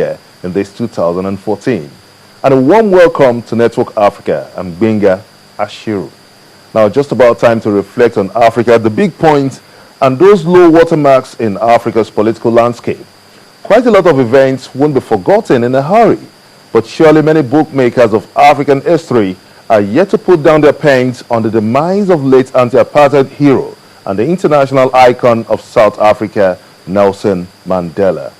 here in this 2014. And a warm welcome to Network Africa. I'm Benga Ashiru. Now, just about time to reflect on Africa, the big points, and those low watermarks in Africa's political landscape. Quite a lot of events won't be forgotten in a hurry, but surely many bookmakers of African history are yet to put down their pens on the demise of late anti-apartheid hero and the international icon of South Africa, Nelson Mandela.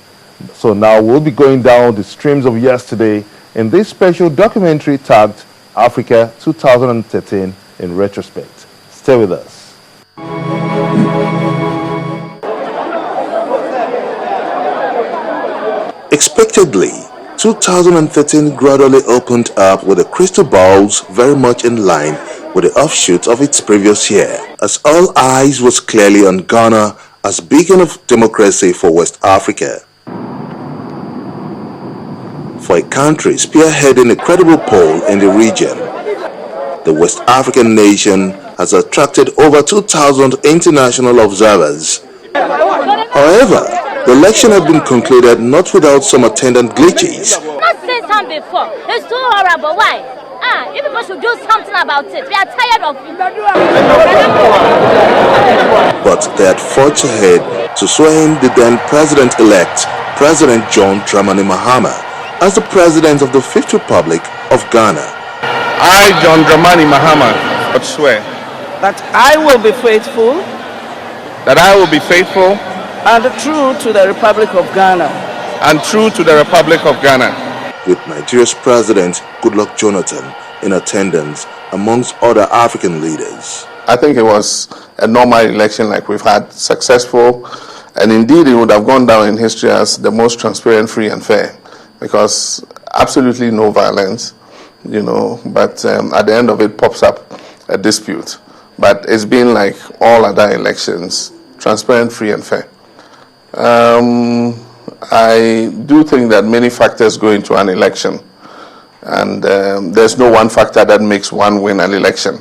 So now we'll be going down the streams of yesterday in this special documentary tagged Africa 2013 in Retrospect. Stay with us. Expectedly, 2013 gradually opened up with the crystal balls very much in line with the offshoots of its previous year, as all eyes was clearly on Ghana as beacon of democracy for West Africa. For a country spearheading a credible poll in the region, the West African nation has attracted over 2,000 international observers. However, the election had been concluded not without some attendant glitches. Not said something before. It's too horrible. Why? You people should do something about it. We are tired of it. But they had forged ahead to swear in the then president-elect, President John Dramani Mahama, as the president of the Fifth Republic of Ghana. I, John Dramani Mahama, swear that I will be faithful and true to the Republic of Ghana. With Nigeria's President Goodluck Jonathan in attendance amongst other African leaders. I think it was a normal election like we've had, successful, and indeed it would have gone down in history as the most transparent, free and fair, because absolutely no violence, but at the end of it pops up a dispute. But it's been like all other elections, transparent, free and fair. I do think that many factors go into an election, and there's no one factor that makes one win an election.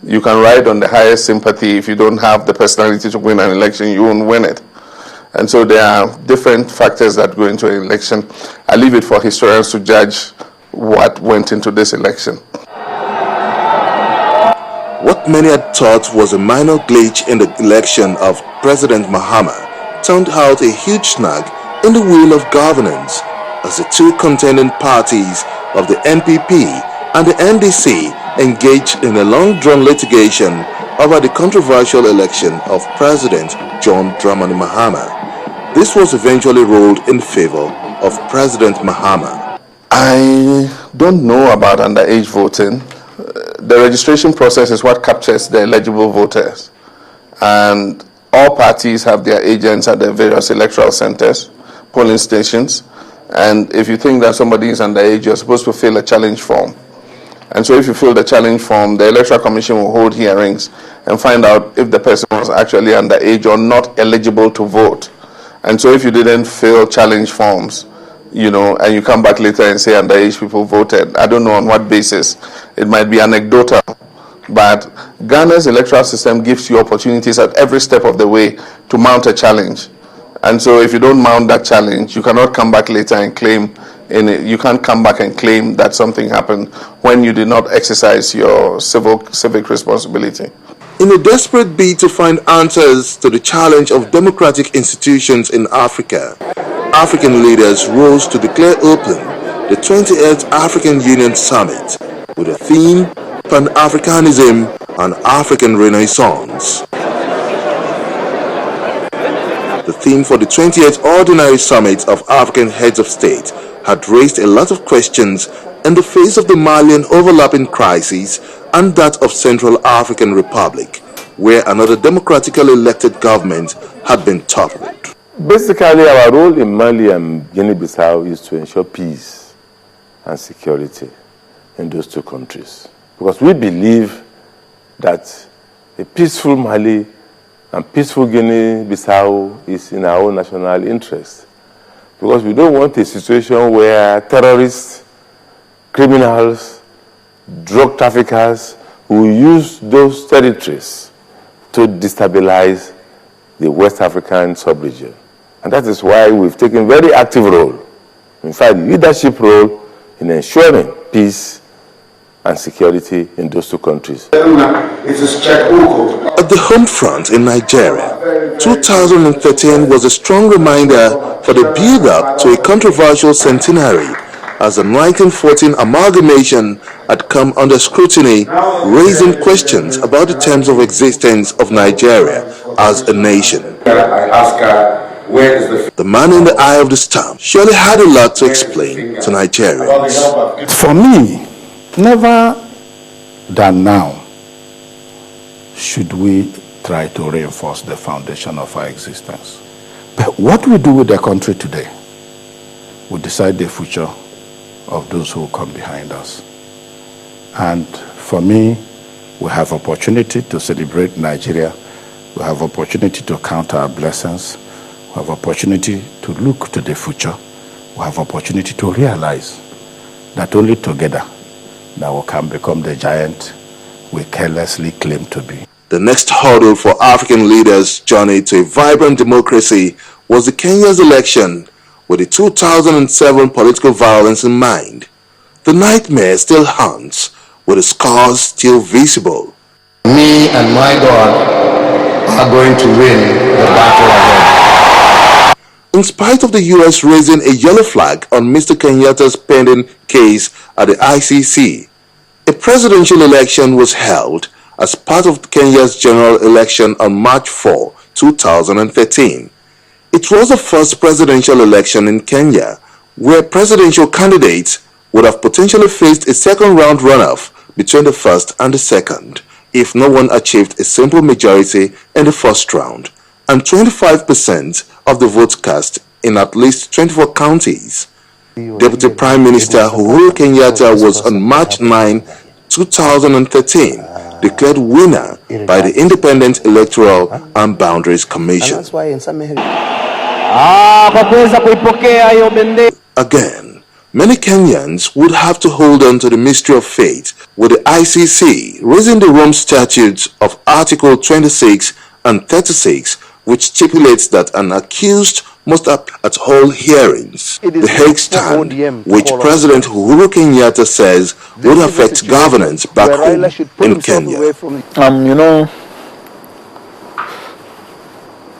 You can ride on the highest sympathy. If you don't have the personality to win an election, you won't win it. And so there are different factors that go into an election. I leave it for historians to judge what went into this election. What many had thought was a minor glitch in the election of President Mahama turned out a huge snag in the wheel of governance, as the two contending parties of the NPP and the NDC engaged in a long-drawn litigation over the controversial election of President John Dramani Mahama. This was eventually ruled in favor of President Mahama. I don't know about underage voting. The registration process is what captures the eligible voters, and all parties have their agents at the various electoral centers, polling stations, and if you think that somebody is underage, you're supposed to fill a challenge form. And so if you fill the challenge form, the Electoral Commission will hold hearings and find out if the person was actually underage or not eligible to vote. And so if you didn't fill challenge forms, and you come back later and say underage people voted, I don't know on what basis. It might be anecdotal. But Ghana's electoral system gives you opportunities at every step of the way to mount a challenge. And so if you don't mount that challenge, you cannot come back later and claim you can't come back and claim that something happened when you did not exercise your civic responsibility. In a desperate bid to find answers to the challenge of democratic institutions in Africa, African leaders rose to declare open the 28th African Union Summit with the theme Pan-Africanism and African Renaissance. The theme for the 28th Ordinary Summit of African Heads of State had raised a lot of questions in the face of the Malian overlapping crisis and that of Central African Republic, where another democratically elected government had been toppled. Basically, our role in Mali and Guinea-Bissau is to ensure peace and security in those two countries. Because we believe that a peaceful Mali and peaceful Guinea-Bissau is in our own national interest. Because we don't want a situation where terrorists, criminals, drug traffickers will use those territories to destabilize the West African sub-region. And that is why we've taken a very active role in fact, leadership role in ensuring peace and security in those two countries. At the home front in Nigeria, 2013 was a strong reminder for the build-up to a controversial centenary, as the 1914 amalgamation had come under scrutiny, raising questions about the terms of existence of Nigeria as a nation. The man in the eye of the storm surely had a lot to explain to Nigerians. For me, never than now should we try to reinforce the foundation of our existence. But what we do with the country today will decide the future of those who come behind us. And for me, we have opportunity to celebrate Nigeria. We have opportunity to count our blessings. We have opportunity to look to the future. We have opportunity to realize that only together that we can become the giant we carelessly claim to be. The next hurdle for African leaders' journey to a vibrant democracy was the Kenya's election, with the 2007 political violence in mind. The nightmare still haunts, with the scars still visible. Me and my God are going to win the battle ahead. In spite of the US raising a yellow flag on Mr. Kenyatta's pending case at the ICC, a presidential election was held as part of Kenya's general election on March 4, 2013. It was the first presidential election in Kenya where presidential candidates would have potentially faced a second-round runoff between the first and the second if no one achieved a simple majority in the first round, and 25% of the votes cast in at least 24 counties. Deputy Prime Minister Uhuru Kenyatta was on March 9, 2013, declared winner by the Independent Electoral and Boundaries Commission. Again, many Kenyans would have to hold on to the mystery of fate, with the ICC raising the Rome Statutes of Article 26 and 36, which stipulates that an accused must appear at all hearings. The Hague Stand, which President Uhuru Kenyatta says would affect governance back home in Kenya.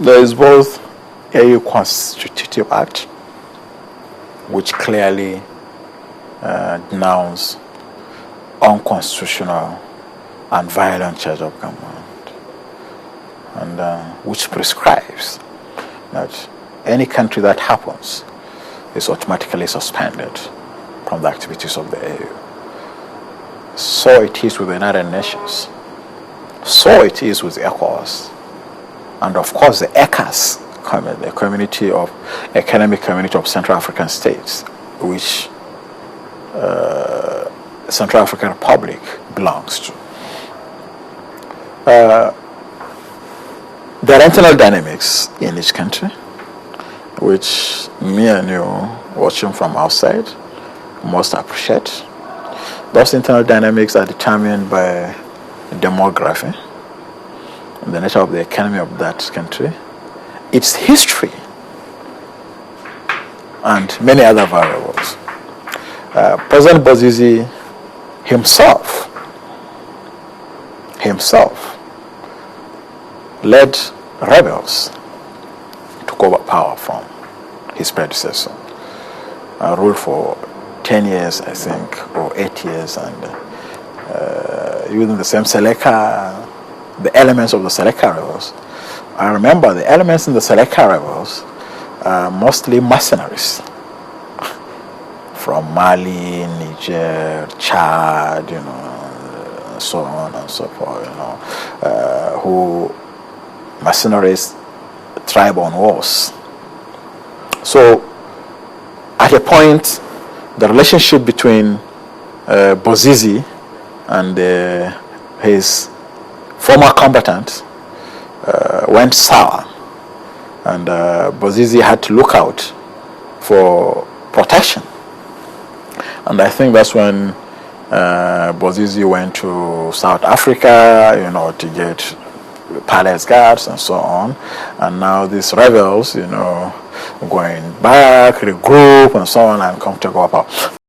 There is both a Constitutive Act, which clearly denounces unconstitutional and violent charge of government, and which prescribes that any country that happens is automatically suspended from the activities of the AU. So it is with the United Nations. So it is with ECOWAS. And of course the ECAS, the Economic Community of Central African States, which Central African Republic belongs to. There are internal dynamics in each country, which me and you, watching from outside, must appreciate. Those internal dynamics are determined by demography, the nature of the economy of that country, its history, and many other variables. President Bozizé himself led rebels to took over power from his predecessor. Ruled for 10 years, I think, or 8 years, and using the same Seleka, the elements of the Seleka rebels. I remember the elements in the Seleka rebels are mostly mercenaries from Mali, Niger, Chad, so on and so forth, who mercenaries thrive on wars. So at a point, the relationship between Bozizé and his former combatant went sour, and Bozizé had to look out for protection. And I think that's when Bozizé went to South Africa, to get palace guards and so on. And now these rebels, going back, regroup, and so on, and come to go about.